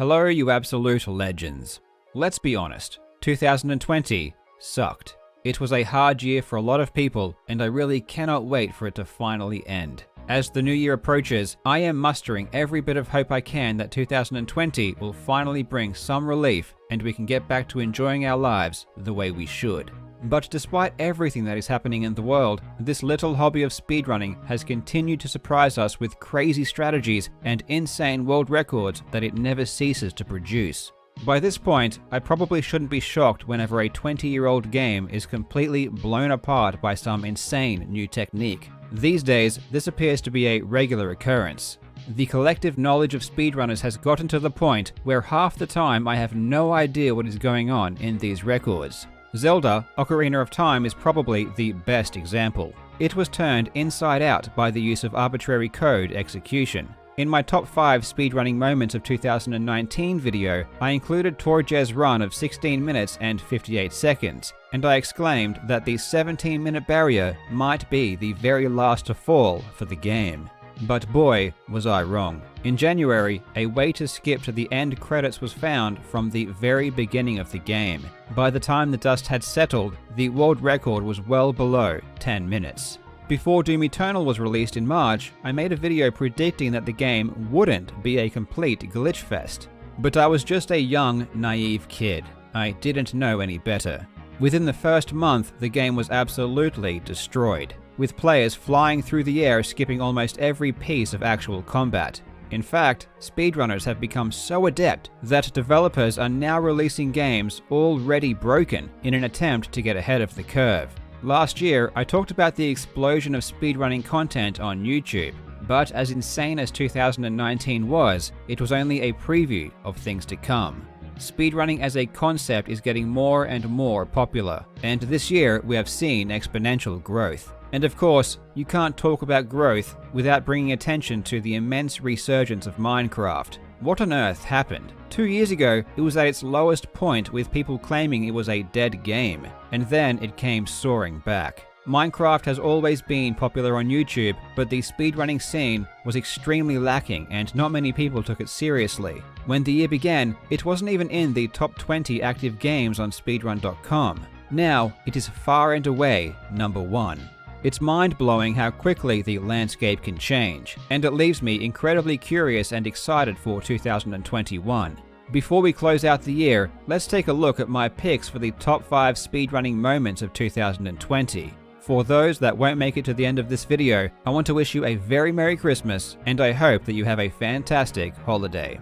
Hello, you absolute legends. Let's be honest, 2020 sucked. It was a hard year for a lot of people, and I really cannot wait for it to finally end. As the new year approaches, I am mustering every bit of hope I can that 2020 will finally bring some relief and we can get back to enjoying our lives the way we should. But despite everything that is happening in the world, this little hobby of speedrunning has continued to surprise us with crazy strategies and insane world records that it never ceases to produce. By this point, I probably shouldn't be shocked whenever a 20-year-old game is completely blown apart by some insane new technique. These days, this appears to be a regular occurrence. The collective knowledge of speedrunners has gotten to the point where half the time I have no idea what is going on in these records. Zelda: Ocarina of Time is probably the best example. It was turned inside out by the use of arbitrary code execution. In my top 5 speedrunning moments of 2019 video, I included Torjez's run of 16 minutes and 58 seconds, and I exclaimed that the 17-minute barrier might be the very last to fall for the game. But boy, was I wrong. In January, a way to skip to the end credits was found from the very beginning of the game. By the time the dust had settled, the world record was well below 10 minutes. Before Doom Eternal was released in March, I made a video predicting that the game wouldn't be a complete glitch fest. But I was just a young, naive kid. I didn't know any better. Within the first month, the game was absolutely destroyed, with players flying through the air skipping almost every piece of actual combat. In fact, speedrunners have become so adept that developers are now releasing games already broken in an attempt to get ahead of the curve. Last year, I talked about the explosion of speedrunning content on YouTube, but as insane as 2019 was, it was only a preview of things to come. Speedrunning as a concept is getting more and more popular, and this year we have seen exponential growth. And of course, you can't talk about growth without bringing attention to the immense resurgence of Minecraft. What on earth happened? 2 years ago, it was at its lowest point with people claiming it was a dead game, and then it came soaring back. Minecraft has always been popular on YouTube, but the speedrunning scene was extremely lacking and not many people took it seriously. When the year began, it wasn't even in the top 20 active games on speedrun.com. Now, it is far and away number 1. It's mind-blowing how quickly the landscape can change, and it leaves me incredibly curious and excited for 2021. Before we close out the year, let's take a look at my picks for the top 5 speedrunning moments of 2020. For those that won't make it to the end of this video, I want to wish you a very Merry Christmas, and I hope that you have a fantastic holiday.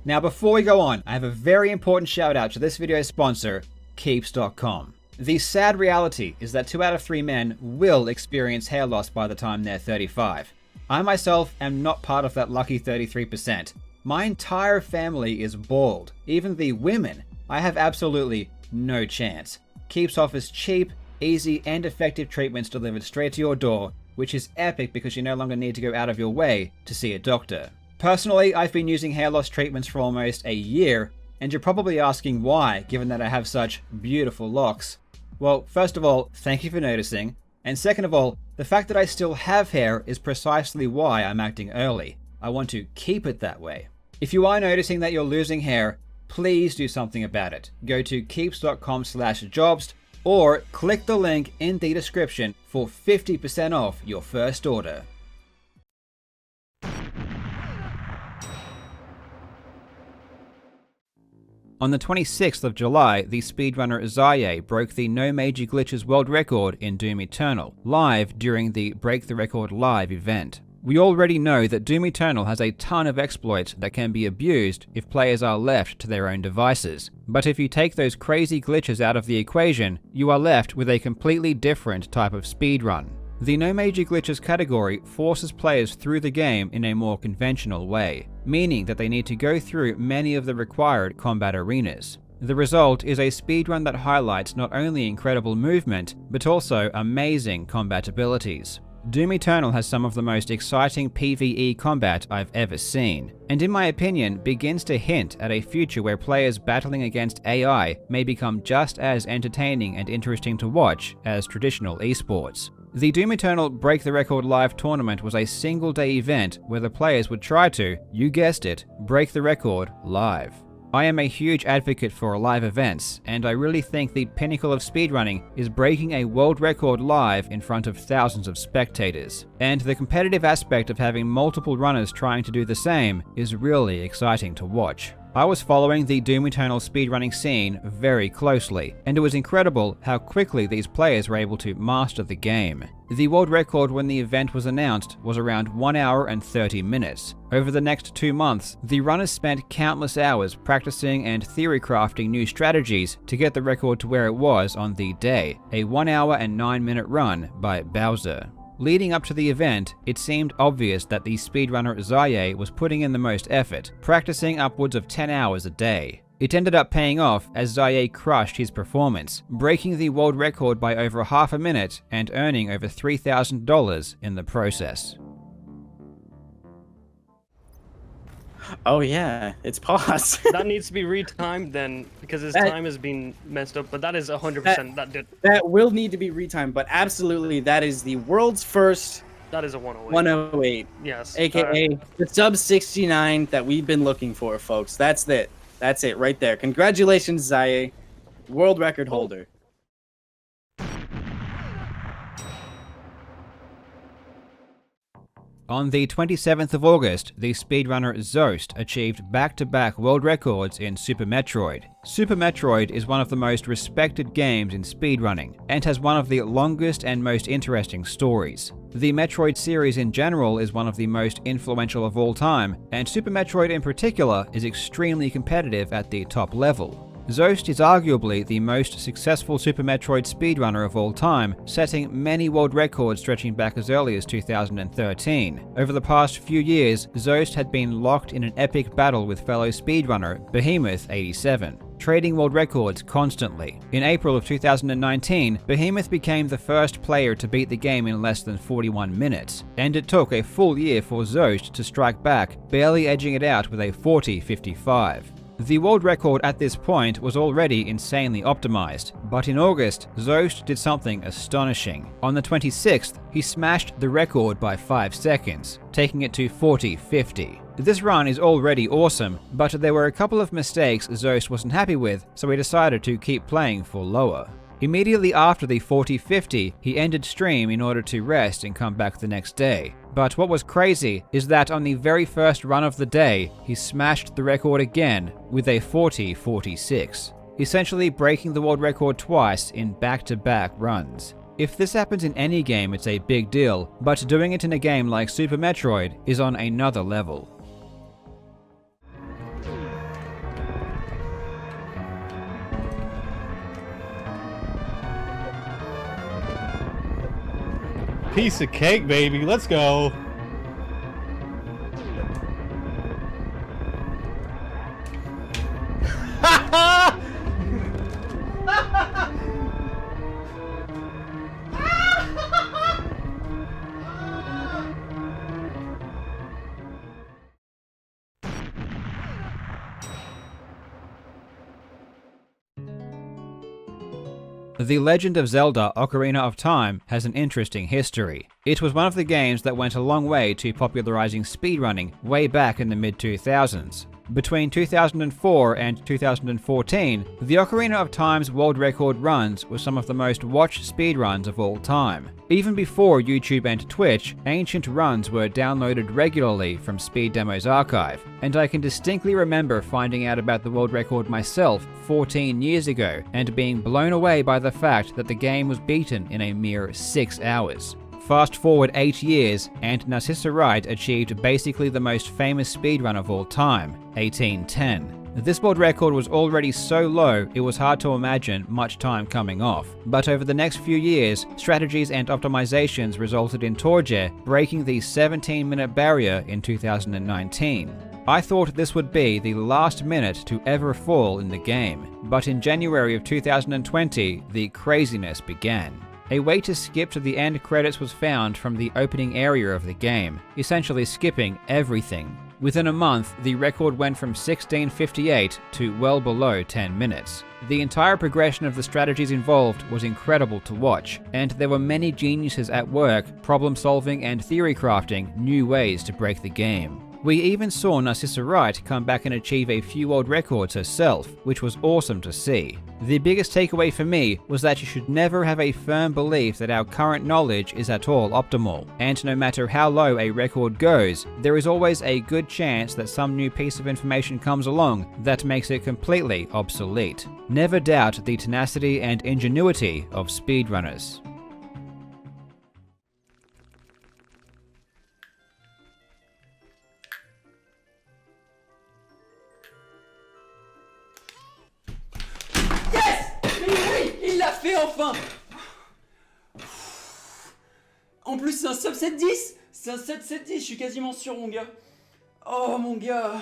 Now before we go on, I have a very important shout out to this video's sponsor, Keeps.com. The sad reality is that 2 out of 3 men will experience hair loss by the time they're 35. I myself am not part of that lucky 33%. My entire family is bald. Even the women. I have absolutely no chance. Keeps offers cheap, easy, and effective treatments delivered straight to your door, which is epic because you no longer need to go out of your way to see a doctor. Personally, I've been using hair loss treatments for almost a year, and you're probably asking why, given that I have such beautiful locks. Well, first of all, thank you for noticing, and second of all, the fact that I still have hair is precisely why I'm acting early. I want to keep it that way. If you are noticing that you're losing hair, please do something about it. Go to keeps.com/jobst or click the link in the description for 50% off your first order. On the 26th of July, the speedrunner Zaye broke the No Major Glitches world record in Doom Eternal, live during the Break the Record Live event. We already know that Doom Eternal has a ton of exploits that can be abused if players are left to their own devices. But if you take those crazy glitches out of the equation, you are left with a completely different type of speedrun. The No Major Glitches category forces players through the game in a more conventional way, meaning that they need to go through many of the required combat arenas. The result is a speedrun that highlights not only incredible movement, but also amazing combat abilities. Doom Eternal has some of the most exciting PvE combat I've ever seen, and in my opinion begins to hint at a future where players battling against AI may become just as entertaining and interesting to watch as traditional esports. The Doom Eternal Break the Record Live tournament was a single-day event where the players would try to, you guessed it, break the record live. I am a huge advocate for live events, and I really think the pinnacle of speedrunning is breaking a world record live in front of thousands of spectators. And the competitive aspect of having multiple runners trying to do the same is really exciting to watch. I was following the Doom Eternal speedrunning scene very closely, and it was incredible how quickly these players were able to master the game. The world record when the event was announced was around 1 hour and 30 minutes. Over the next 2 months, the runners spent countless hours practicing and theory crafting new strategies to get the record to where it was on the day, a 1 hour and 9-minute run by Bowser. Leading up to the event, it seemed obvious that the speedrunner Zaye was putting in the most effort, practicing upwards of 10 hours a day. It ended up paying off as Zaye crushed his performance, breaking the world record by over half a minute and earning over $3,000 in the process. Oh yeah, it's paused. That needs to be retimed then, because his time has been messed up, but that is 100%. That will need to be retimed, but absolutely, that is the world's first. That is a 108. 108. Yes. AKA the sub 69 that we've been looking for, folks. That's it. That's it right there. Congratulations, Zaye, world record holder. On the 27th of August, the speedrunner Zoast achieved back-to-back world records in Super Metroid. Super Metroid is one of the most respected games in speedrunning, and has one of the longest and most interesting stories. The Metroid series in general is one of the most influential of all time, and Super Metroid in particular is extremely competitive at the top level. Zoast is arguably the most successful Super Metroid speedrunner of all time, setting many world records stretching back as early as 2013. Over the past few years, Zoast had been locked in an epic battle with fellow speedrunner Behemoth87, trading world records constantly. In April of 2019, Behemoth became the first player to beat the game in less than 41 minutes, and it took a full year for Zoast to strike back, barely edging it out with a 40:55. The world record at this point was already insanely optimized, but in August, Zoast did something astonishing. On the 26th, he smashed the record by 5 seconds, taking it to 40:50. This run is already awesome, but there were a couple of mistakes Zoast wasn't happy with, so he decided to keep playing for lower. Immediately after the 40:50, he ended stream in order to rest and come back the next day. But what was crazy is that on the very first run of the day, he smashed the record again with a 40:46, essentially breaking the world record twice in back-to-back runs. If this happens in any game, it's a big deal, but doing it in a game like Super Metroid is on another level. Piece of cake, baby. Let's go. The Legend of Zelda: Ocarina of Time has an interesting history. It was one of the games that went a long way to popularizing speedrunning way back in the mid-2000s. Between 2004 and 2014, the Ocarina of Time's world record runs were some of the most watched speedruns of all time. Even before YouTube and Twitch, ancient runs were downloaded regularly from Speed Demo's archive, and I can distinctly remember finding out about the world record myself 14 years ago and being blown away by the fact that the game was beaten in a mere 6 hours. Fast forward 8 years, and Narcissa Wright achieved basically the most famous speedrun of all time, 1810. This world record was already so low it was hard to imagine much time coming off, but over the next few years, strategies and optimizations resulted in Torje breaking the 17-minute barrier in 2019. I thought this would be the last minute to ever fall in the game, but in January of 2020, the craziness began. A way to skip to the end credits was found from the opening area of the game, essentially skipping everything. Within a month, the record went from 16:58 to well below 10 minutes. The entire progression of the strategies involved was incredible to watch, and there were many geniuses at work problem solving and theory crafting new ways to break the game. We even saw Narcissa Wright come back and achieve a few world records herself, which was awesome to see. The biggest takeaway for me was that you should never have a firm belief that our current knowledge is at all optimal, and no matter how low a record goes, there is always a good chance that some new piece of information comes along that makes it completely obsolete. Never doubt the tenacity and ingenuity of speedrunners. Il l'a fait enfin! En plus, c'est un sub 7-10! C'est un 7-7-10, je suis quasiment sûr, mon gars. Oh, mon gars!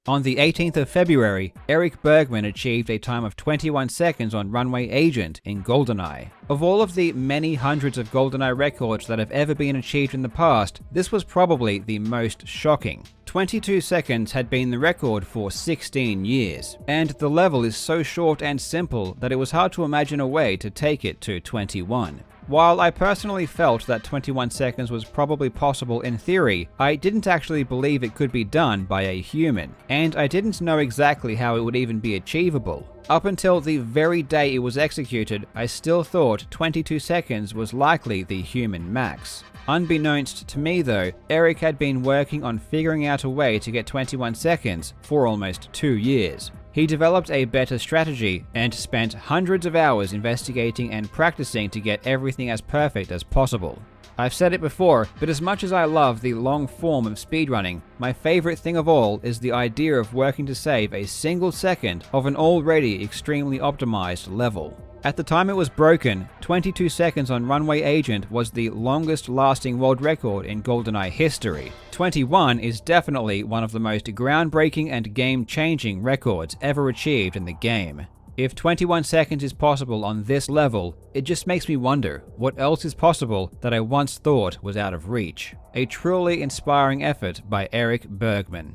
On the 18th of February, Eric Bergman achieved a time of 21 seconds on Runway Agent in GoldenEye. Of all of the many hundreds of GoldenEye records that have ever been achieved in the past, this was probably the most shocking. 22 seconds had been the record for 16 years, and the level is so short and simple that it was hard to imagine a way to take it to 21. While I personally felt that 21 seconds was probably possible in theory, I didn't actually believe it could be done by a human, and I didn't know exactly how it would even be achievable. Up until the very day it was executed, I still thought 22 seconds was likely the human max. Unbeknownst to me though, Eric had been working on figuring out a way to get 21 seconds for almost 2 years. He developed a better strategy and spent hundreds of hours investigating and practicing to get everything as perfect as possible. I've said it before, but as much as I love the long form of speedrunning, my favorite thing of all is the idea of working to save a single second of an already extremely optimized level. At the time it was broken, 22 seconds on Runway Agent was the longest lasting world record in GoldenEye history. 21 is definitely one of the most groundbreaking and game-changing records ever achieved in the game. If 21 seconds is possible on this level, it just makes me wonder what else is possible that I once thought was out of reach. A truly inspiring effort by Eric Bergman.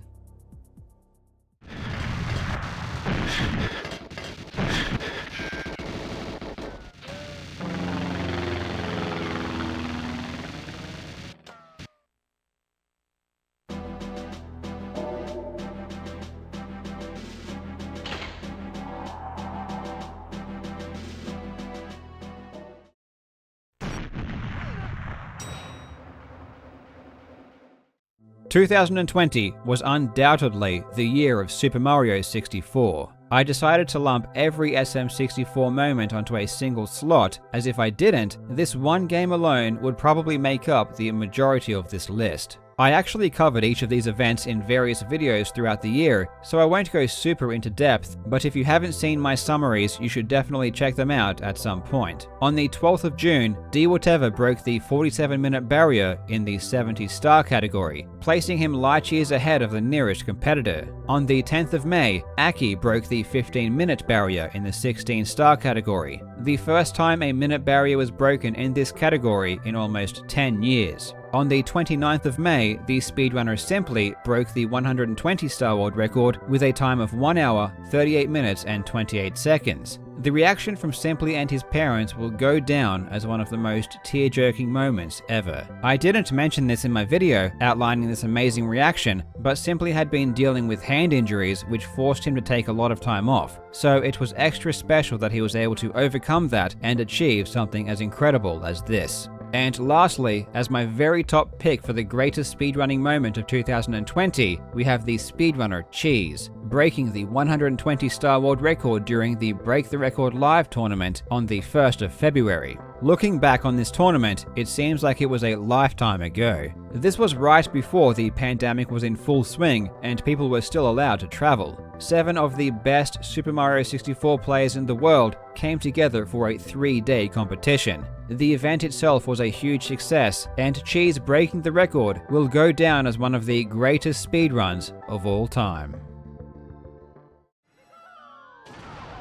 "2020 was undoubtedly the year of Super Mario 64. I decided to lump every SM64 moment onto a single slot, as if I didn't, this one game alone would probably make up the majority of this list. I actually covered each of these events in various videos throughout the year, so I won't go super into depth, but if you haven't seen my summaries, you should definitely check them out at some point. On the 12th of June, D-Whatever broke the 47-minute barrier in the 70 star category, placing him light years ahead of the nearest competitor. On the 10th of May, Aki broke the 15-minute barrier in the 16 star category, the first time a minute barrier was broken in this category in almost 10 years. On the 29th of May, the speedrunner Simply broke the 120 star world record with a time of 1 hour, 38 minutes and 28 seconds. The reaction from Simply and his parents will go down as one of the most tear-jerking moments ever. I didn't mention this in my video outlining this amazing reaction, but Simply had been dealing with hand injuries which forced him to take a lot of time off, so it was extra special that he was able to overcome that and achieve something as incredible as this. And lastly, as my very top pick for the greatest speedrunning moment of 2020, we have the speedrunner Cheese, breaking the 120 star world record during the Break the Record Live tournament on the 1st of February. Looking back on this tournament, it seems like it was a lifetime ago. This was right before the pandemic was in full swing and people were still allowed to travel. 7 of the best Super Mario 64 players in the world came together for a 3-day competition. The event itself was a huge success, and Cheese breaking the record will go down as one of the greatest speedruns of all time.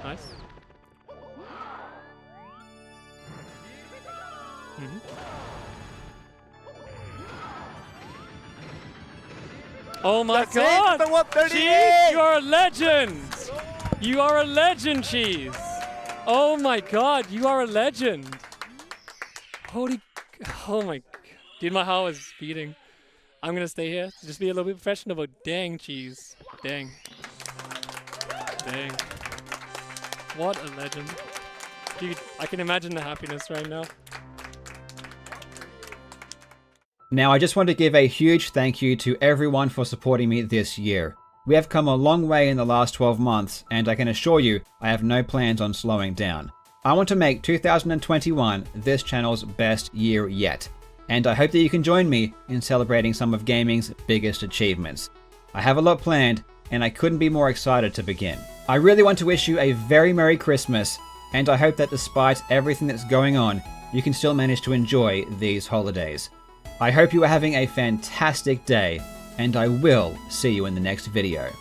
Nice. Oh my That's god! it for 138! Cheese, you are a legend! You are a legend, Cheese! Oh my god, you are a legend! Holy... Oh my... Dude, my heart was beating. I'm gonna stay here. Just be a little bit professional, but dang, Cheese. Dang. Dang. What a legend. Dude, I can imagine the happiness right now. Now, I just want to give a huge thank you to everyone for supporting me this year. We have come a long way in the last 12 months, and I can assure you, I have no plans on slowing down. I want to make 2021 this channel's best year yet, and I hope that you can join me in celebrating some of gaming's biggest achievements. I have a lot planned, and I couldn't be more excited to begin. I really want to wish you a very Merry Christmas, and I hope that despite everything that's going on, you can still manage to enjoy these holidays. I hope you are having a fantastic day, and I will see you in the next video.